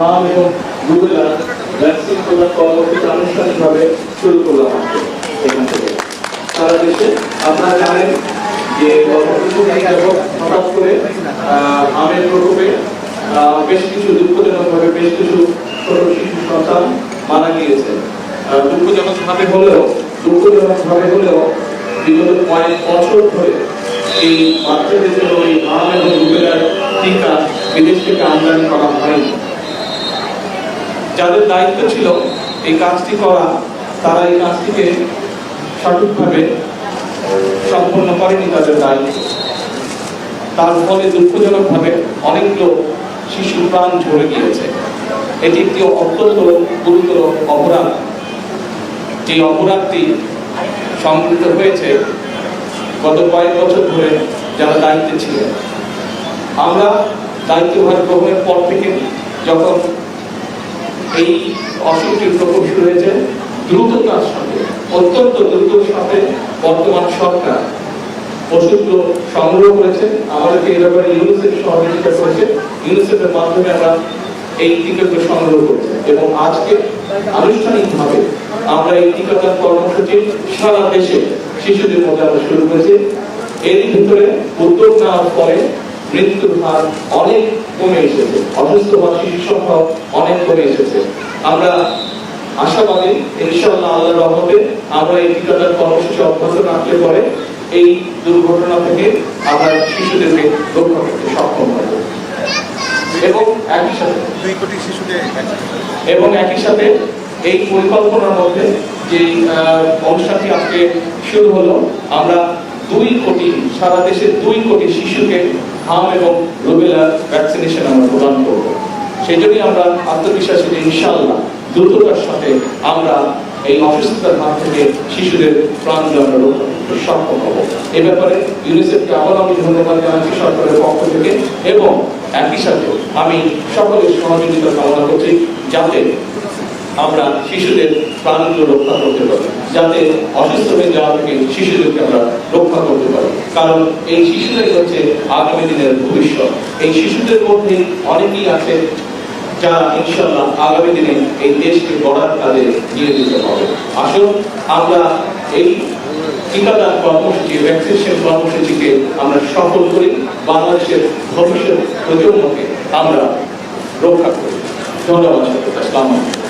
এবং rubella vaccine প্রদান কর্মসূচি আনুষ্ঠানিকভাবে শুরু করলাম এখান থেকে। সারা দেশে আপনারা জানেন যে হঠাৎ করে আমের প্রকোপে বেশ কিছু দুঃখজনকভাবে বেশ কিছু ছোট শিশু সন্তান মারা গিয়েছে। দুঃখজনকভাবে হলেও বিগত কয়েক বছর ধরে এই বাচ্চাদের জন্য এই আম এবং রুবেলার টিকা বিদেশ থেকে আমদানি করা হয়নি। যাদের দায়িত্ব ছিল এই কাজটি করা, তারা এই কাজটিকে সঠিকভাবে সম্পন্ন করেনি তাদের দায়িত্ব। তার ফলে দুঃখজনকভাবে অনেকগুলো শিশুর প্রাণ ঝরে গিয়েছে। এটি একটি অত্যন্ত গুরুতর অপরাধ। এই অপরাধটি সংঘটিত হয়েছে গত কয়েক বছর ধরে যারা দায়িত্বে ছিলেন। আমরা দায়িত্বভার গ্রহণের পর থেকে যখন এই অসুখটির প্রকোপ শুরু হয়েছে, দ্রুততার সাথে অত্যন্ত দ্রুততার সাথে বর্তমান সরকার ওষুধগুলো সংগ্রহ করেছে। আমাদেরকে এই ব্যাপারে ইউনিসেফ সহযোগিতা করেছে। ইউনিসেফের মাধ্যমে আমরা এই টিকাগুলো সংগ্রহ করেছি এবং আজকে আনুষ্ঠানিকভাবে আমরা এই টিকাদান কর্মসূচি সারা দেশে শিশুদের মধ্যে আমরা শুরু করেছি। এর ভিতরে উদ্যোগ নেওয়ার পরে মৃত্যুর হার অনেক কমে এসেছে, অসুস্থ হওয়া শিশুর সংখ্যা অনেক কমে এসেছে। আমরা আশাবাদী ইনশাআল্লাহ আল্লাহর রহমতে আমরা এই টিকাদান কর্মসূচি অব্যাহত রাখলে পরে এই দুর্ঘটনা থেকে আমরা শিশুদেরকে রক্ষা করতে সক্ষম হব এবং একই সাথে এই পরিকল্পনার মধ্যে যে অনুষ্ঠানটি আজকে শুরু হলো, আমরা 2 কোটি সারা দেশে 2 কোটি শিশুকে হাম এবং রুবেলা ভ্যাকসিনেশন আমরা প্রদান করব। সেই জন্যই আমরা আত্মবিশ্বাসী যে ইনশাআল্লাহ দ্রুততার সাথে আমরা এই অসুস্থতার হাত থেকে শিশুদের প্রাণগুলো আমরা রক্ষা করতে সক্ষম হব। এ ব্যাপারে ইউনিসেফকে আবার আমি ধন্যবাদ জানাচ্ছি সরকারের পক্ষ থেকে এবং একই সাথে আমি সকলের সহযোগিতা কামনা করছি যাতে আমরা শিশুদের প্রাণগুলো রক্ষা করতে পারি, যাতে অসুস্থ হয়ে যাওয়া থেকে শিশুদেরকে আমরা রক্ষা করতে পারি। কারণ এই শিশুরাই হচ্ছে আগামী দিনের ভবিষ্যৎ। এই শিশুদের মধ্যে অনেকেই আছে যারা ইনশাআল্লাহ আগামী দিনে এই দেশকে গড়ার কাজে নিয়োজিত হবে। আসুন আমরা এই টিকাদান কর্মসূচি, ভ্যাকসিনেশন কর্মসূচিকে আমরা সফল করি, বাংলাদেশের ভবিষ্যৎ প্রজন্মকে আমরা রক্ষা করি। ধন্যবাদ। আসসালামু আলাইকুম।